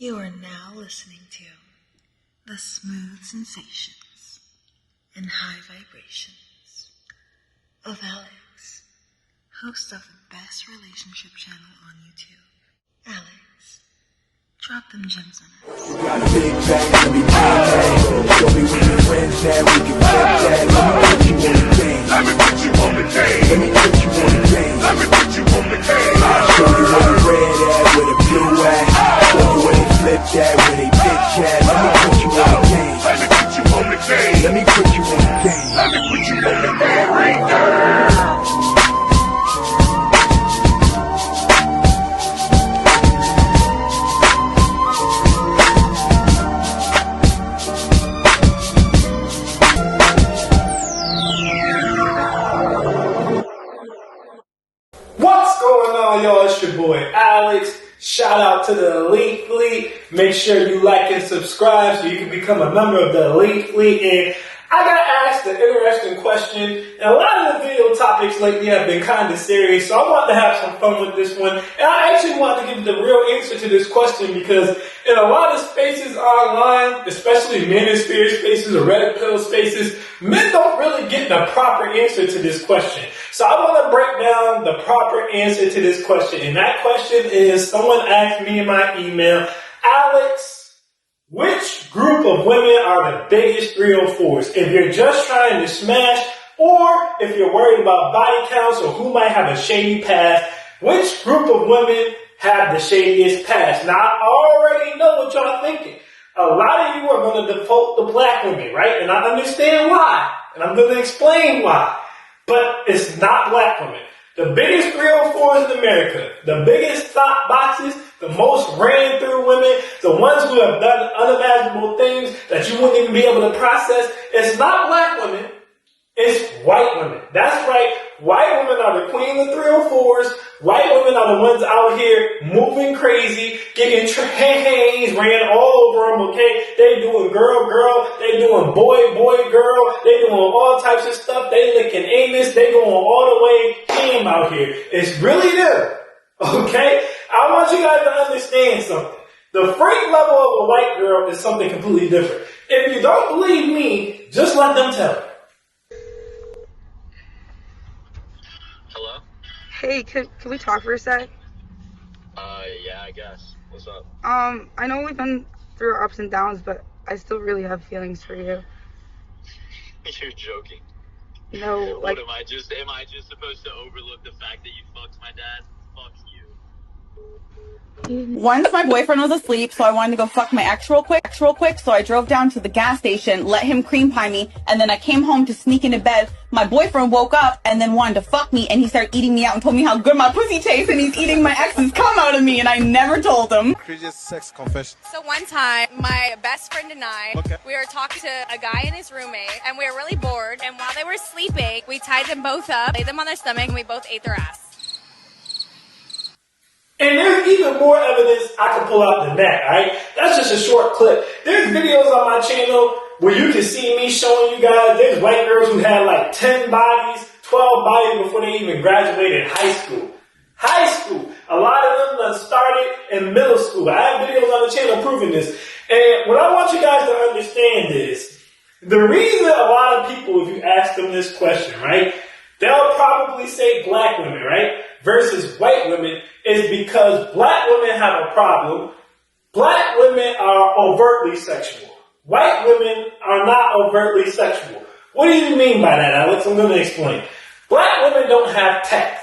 You are now listening to the smooth sensations and high vibrations of Alex, host of the best relationship channel on YouTube. Alex, drop them gems on us. You got a big bag, let me bang bang. Show me where your friends at, we can flip that. Let me put you on the game. Let me put you on the game. Let me put you on the game. Let me put you on the game. I'll show you where the red at, where the blue at. Show you where they flip that, where they bitch at. Let me put you on the game. Let me put you on the game. Let me put you on the game. Let me put you on the game right there. Y'all, it's your boy Alex. Shout out to the Elite Fleet. Make sure you like and subscribe so you can become a member of the Elite Fleet. And I got asked an interesting question, and a lot of the video topics lately have been kind of serious, so I wanted to have some fun with this one. And I actually wanted to give the real answer to this question because in a lot of spaces online, especially manosphere spaces or Reddit pill spaces, men don't really get the proper answer to this question. So I want to break down the proper answer to this question. And that question is, someone asked me in my email, Alex, which group of women are the biggest 304s? If you're just trying to smash, or if you're worried about body counts or who might have a shady past, which group of women have the shadiest past? Now, I already know what y'all thinking. A lot of you are going to default to black women, right? And I understand why. And I'm going to explain why. But it's not black women. The biggest 304s in America, the biggest thought boxes, the most ran through women, the ones who have done unimaginable things that you wouldn't even be able to process, it's not black women, it's white women. That's right, white women are the queen of 304s. White women are the ones out here moving crazy, getting trains ran all over them, okay? They doing girl, girl, they doing boy, boy, girl, they doing all types of stuff, they licking anus, they going all the way ham out here. It's really them, okay? I want you guys to understand something. The freak level of a white girl is something completely different. If you don't believe me, just let them tell you. Hello? Hey, can we talk for a sec? Yeah, I guess. What's up? I know we've been through our ups and downs, but I still really have feelings for you. You're joking. No, like... What, am I just supposed to overlook the fact that you fucked my dad? Fuck you. Once my boyfriend was asleep, so I wanted to go fuck my ex real quick, so I drove down to the gas station, let him cream pie me, and then I came home to sneak into bed. My boyfriend woke up and then wanted to fuck me, and he started eating me out and told me how good my pussy tastes, and he's eating my ex's cum out of me, and I never told him. Craziest sex confession. So one time, my best friend and I, we were talking to a guy and his roommate, and we were really bored, and while they were sleeping, we tied them both up, laid them on their stomach, and we both ate their ass. And there's even more evidence I can pull out than that, alright? That's just a short clip. There's videos on my channel where you can see me showing you guys, there's white girls who had like 10 bodies, 12 bodies before they even graduated high school. High school. A lot of them done started in middle school. I have videos on the channel proving this. And what I want you guys to understand is, the reason a lot of people, if you ask them this question, right, they'll probably say black women, right, versus white women, is because black women have a problem. Black women are overtly sexual. White women are not overtly sexual. What do you mean by that, Alex? I'm going to explain. Black women don't have tact.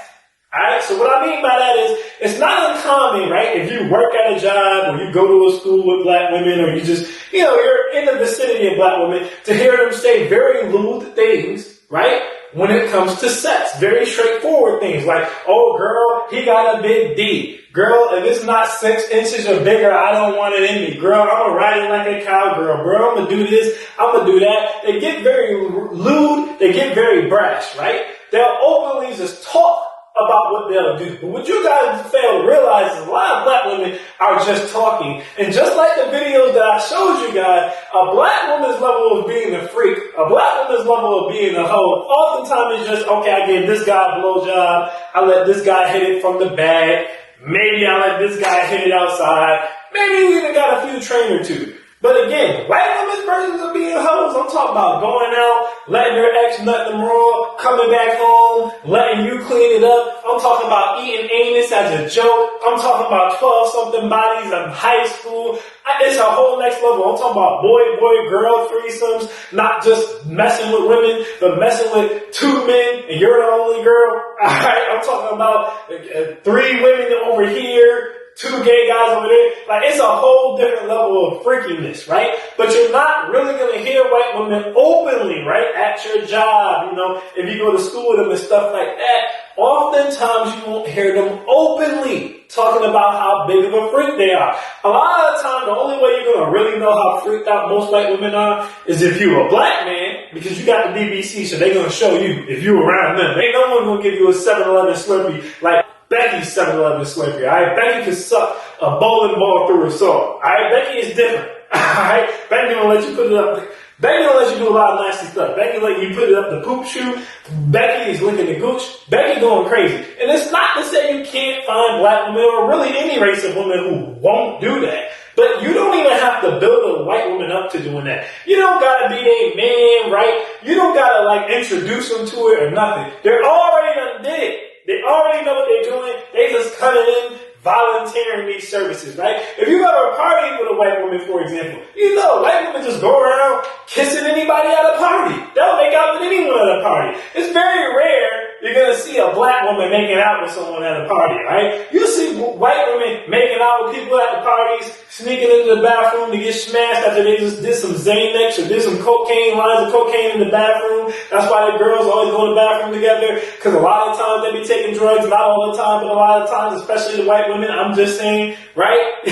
Alright, so what I mean by that is, it's not uncommon, right, if you work at a job or you go to a school with black women or you just, you're in the vicinity of black women, to hear them say very lewd things, right, when it comes to sex. Very straightforward things like, oh girl, he got a big D. Girl, if it's not 6 inches or bigger, I don't want it in me. Girl, I'm gonna ride it like a cowgirl. Girl, I'm gonna do this, I'm gonna do that. They get very lewd, they get very brash, right? They'll openly just talk about what they'll do. But what you guys fail to realize is a lot of black women are just talking. And just like the videos that I showed you guys, a black woman's level of being a freak, a black woman's level of being a hoe, oftentimes it's just, okay, I gave this guy a blowjob, I let this guy hit it from the bag, maybe I let this guy hit it outside, maybe you even got a new trainer to. But again, white women's versions of being hoes, I'm talking about going out, letting your ex nut them raw, coming back home, letting you clean it up. I'm talking about eating anus as a joke. I'm talking about 12-something bodies in high school. It's a whole next level. I'm talking about boy-girl threesomes, not just messing with women, but messing with 2 men and you're the only girl. Alright, I'm talking about 3 women over here, 2 gay guys over there. Like, it's a whole different level of freakiness, right? But you're not really going to hear white women openly, right? At your job, you know, if you go to school with them and stuff like that. Oftentimes you won't hear them openly talking about how big of a freak they are. A lot of the time, the only way you're going to really know how freaked out most white women are is if you're a black man, because you got the BBC, so they're going to show you if you're around them. Ain't no one going to give you a 7-Eleven Slurpee like Becky's 7-Eleven Slurpee. Alright, Becky can suck a bowling ball through her soul. Alright, Becky is different. Alright, Becky gonna let you put it up. Becky gonna let you do a lot of nasty stuff. Becky let you put it up the poop shoe. Becky is licking the gooch. Becky going crazy. And it's not to say you can't find black women or really any race of women who won't do that. But you don't even have to build a white woman up to doing that. You don't gotta be a man, right? You don't gotta like introduce them to it or nothing. They're already done did it. They already know what they're doing. They just coming in, volunteering these services, right? If you go to a party with a white woman, for example, you know, white women just go around kissing anybody at a party. They'll make out with anyone at a party. It's very rare you're going to see a black woman making out with someone at a party, right? You'll see white women making out with people at the parties, sneaking into the bathroom to get smashed after they just did some Xanax or did some cocaine, lines of cocaine in the bathroom. That's why the girls always go to the bathroom together, because a lot of times they be taking drugs, not all the time, but a lot of times, especially the white women, I'm just saying, right?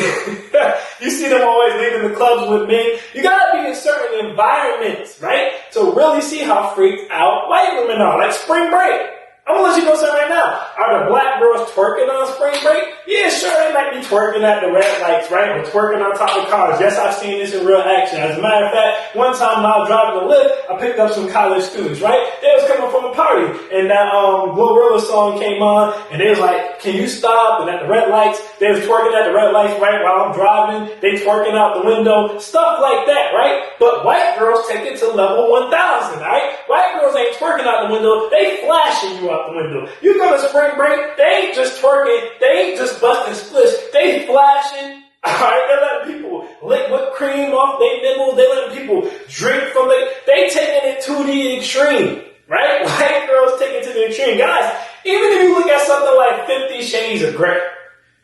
You see them always leaving the clubs with men. You gotta be in certain environments, right? To really see how freaked out white women are, like spring break. I'm gonna let you know something right now. Are the black girls twerking on spring break? Yeah, sure, they might be twerking at the red lights, right? Or twerking on top of cars. Yes, I've seen this in real action. As a matter of fact, one time when I was driving the Lyft, I picked up some college students, right? They was coming from a party, and that Glorilla song came on, and they was like, can you stop? And at the red lights, they was twerking at the red lights, right? While I'm driving, they twerking out the window, stuff like that, right? But white girls take it to level 1,000, right? White girls ain't twerking out the window, they flashing you out the window. You go to spring break, they ain't just twerking, they ain't just busting splits, they flashing. Alright, they're letting people lick whipped cream off they nibble, they letting people drink from they taking it to the extreme, right? White girls take it to the extreme. Guys, even if you look at something like 50 Shades of Grey,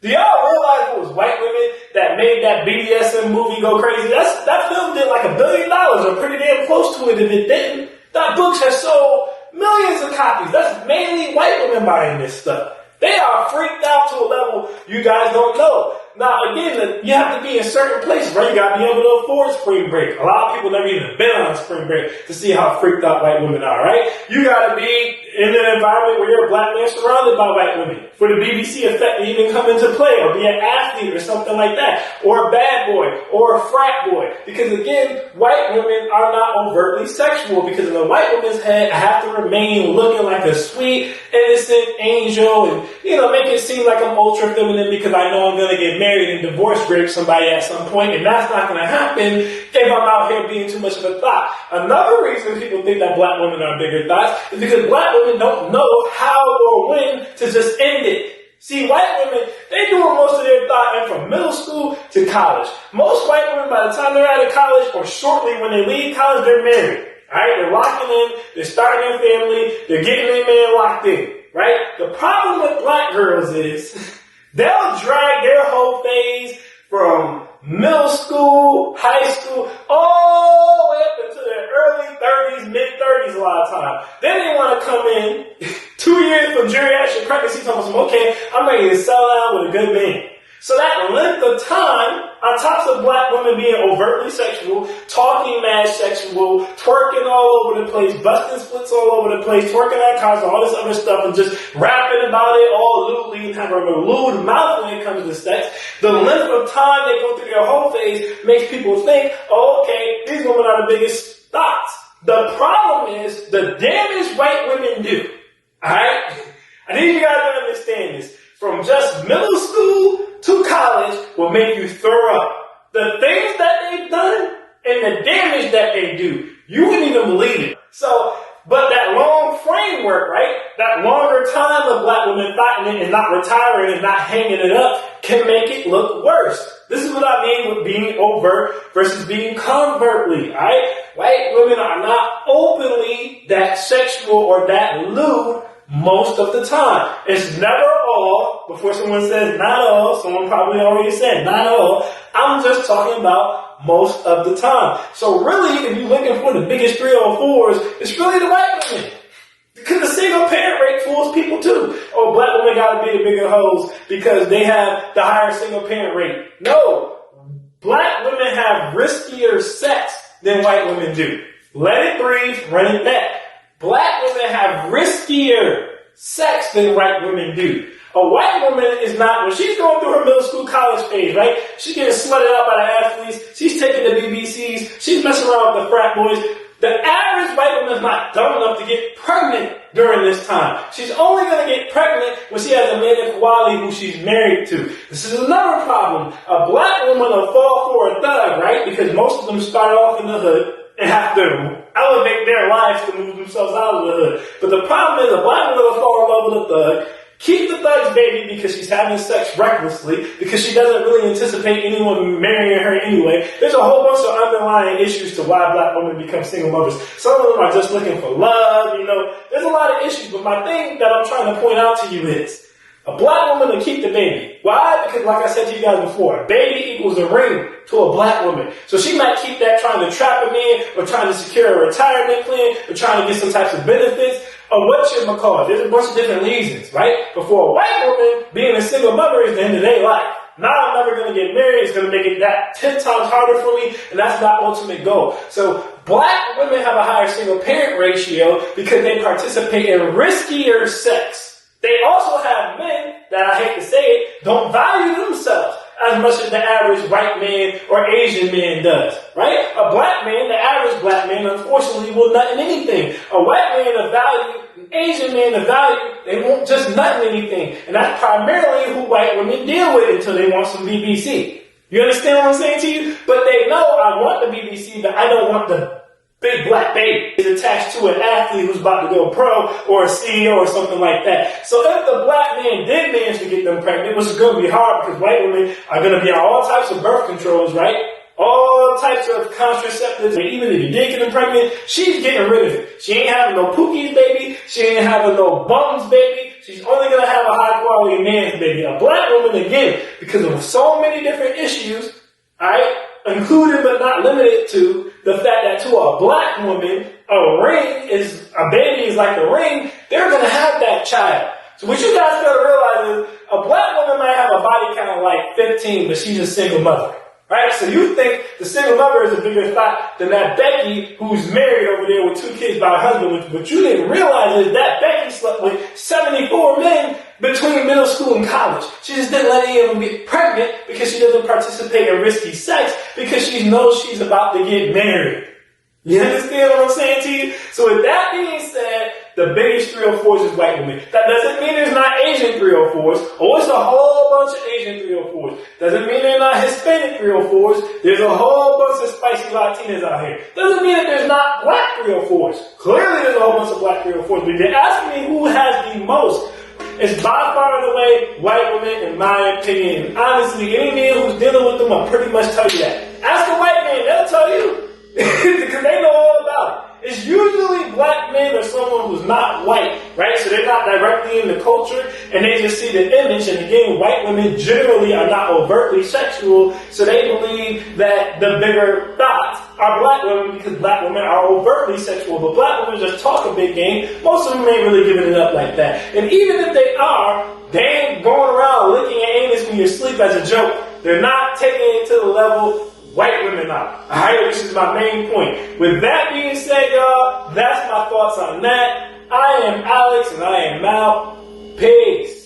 do y'all realize it was white women that made that BDSM movie go crazy? That film did like $1 billion or pretty damn close to it if it didn't. That book has sold millions of copies. That's mainly white women buying this stuff. They are freaked out to a level you guys don't know. Now, again, you have to be in certain places, right? You got to be able to afford spring break. A lot of people never even been on spring break to see how freaked out white women are, right? You got to be in an environment where you're a black man surrounded by white women for the BBC effect to even come into play, or be an athlete or something like that, or a bad boy, or a frat boy. Because again, white women are not overtly sexual, because in a white woman's head, I have to remain looking like a sweet, innocent angel and, you know, make it seem like I'm ultra feminine because I know I'm going to get married and divorce rape somebody at some point, and that's not going to happen if I'm out here being too much of a thought. Another reason people think that black women are bigger thoughts is because black women don't know how or when to just end it. See, white women, they doing most of their thought from middle school to college. Most white women, by the time they're out of college or shortly when they leave college, they're married. Alright, they're locking in, they're starting their family, they're getting their man locked in. Right? The problem with black girls is they'll drag their whole phase from middle school, high school, all the way up into their early 30s, mid-30s a lot of time. Then they want to come in 2 years from geriatric pregnancy, talking about, okay, I'm ready to settle down with a good man. So that length of time, on top of black women being overtly sexual, talking mad sexual, twerking all over the place, busting splits all over the place, twerking at cars, all this other stuff, and just rapping about it all lewdly and having a lewd mouth when it comes to sex, the length of time they go through their whole phase makes people think, oh, okay, these women are the biggest thoughts. The problem is the damage white women do. Alright? I need you guys to understand this. From just middle school to college will make you throw up. The thing even believe it. So, but that long framework, right? That longer time of black women fighting it and not retiring and not hanging it up can make it look worse. This is what I mean with being overt versus being covertly, alright? White women are not openly that sexual or that lewd most of the time. It's never all. Before someone says not all, someone probably already said not all. I'm just talking about most of the time. So really, if you're looking for the biggest 304s, it's really the white women. Because the single parent rate fools people too. Oh, black women gotta be the bigger hoes because they have the higher single parent rate. No. Black women have riskier sex than white women do. Let it breathe, run it back. Black women have riskier sex than white women do. A white woman is not, when she's going through her middle school, college phase, right? She's getting slutted out by the athletes. She's taking the BBCs. She's messing around with the frat boys. The average white woman is not dumb enough to get pregnant during this time. She's only going to get pregnant when she has a man in quality who she's married to. This is another problem. A black woman will fall for a thug, right? Because most of them start off in the hood and have to elevate their lives to move themselves out of the hood. But the problem is a black woman will fall in love with a thug, keep the thug's baby because she's having sex recklessly, because she doesn't really anticipate anyone marrying her anyway. There's a whole bunch of underlying issues to why black women become single mothers. Some of them are just looking for love, you know. There's a lot of issues, but my thing that I'm trying to point out to you is a black woman will keep the baby. Why? Because like I said to you guys before, a baby equals a ring to a black woman. So she might keep that trying to trap a man or trying to secure a retirement plan or trying to get some types of benefits. Or whatchamacallit. There's a bunch of different reasons, right? But for a white woman, being a single mother is the end of their life. Now I'm never going to get married. It's going to make it that 10 times harder for me, and that's not the ultimate goal. So black women have a higher single parent ratio because they participate in riskier sex. They also have men that, I hate to say it, don't value themselves as much as the average white man or Asian man does, right? A black man, the average black man, unfortunately, will nut in anything. A white man of value, an Asian man of value, they won't just nut in anything. And that's primarily who white women deal with until they want some BBC. You understand what I'm saying to you? But they know I want the BBC, but I don't want the big black baby is attached to an athlete who's about to go pro or a CEO or something like that. So if the black man did manage to get them pregnant, which is going to be hard because white women are going to be on all types of birth controls, right? All types of contraceptives. And even if you did get them pregnant, she's getting rid of it. She ain't having no pookies, baby. She ain't having no bums, baby. She's only going to have a high quality man's baby. A black woman, again, because of so many different issues, alright, including but not limited to the fact that to a black woman, a baby is like a ring, they're going to have that child. So what you guys got to realize is a black woman might have a body count of like 15, but she's a single mother. Right? So you think the single mother is a bigger thought than that Becky who's married over there with 2 kids by her husband. What you didn't realize is that Becky slept with 74 men between middle school and college. She just didn't let any of them get pregnant because she doesn't participate in risky sex because she knows she's about to get married. You understand what I'm saying to you? So with that being said, the biggest 304s is white women. That doesn't mean there's not Asian 304s. Oh, it's a whole bunch of Asian 304s. Doesn't mean they're not Hispanic 304s. There's a whole bunch of spicy Latinas out here. Doesn't mean that there's not black 304s. Clearly there's a whole bunch of black 304s. But if you're asking me who has the most, it's by far and away white women, in my opinion. And honestly, any man who's dealing with them will pretty much tell you that. Ask a white man, they'll tell you. Because they know all about it. It's usually black men or someone who's not white, right? So they're not directly in the culture, and they just see the image. And again, white women generally are not overtly sexual, so they believe that the bigger thoughts are black women because black women are overtly sexual. But black women just talk a big game. Most of them ain't really giving it up like that. And even if they are, they ain't going around licking your anus when you sleep as a joke. They're not taking it to the level white women are. Alright, which is my main point. With that being said, y'all, that's my thoughts on that. I am Alex and I am out. Peace.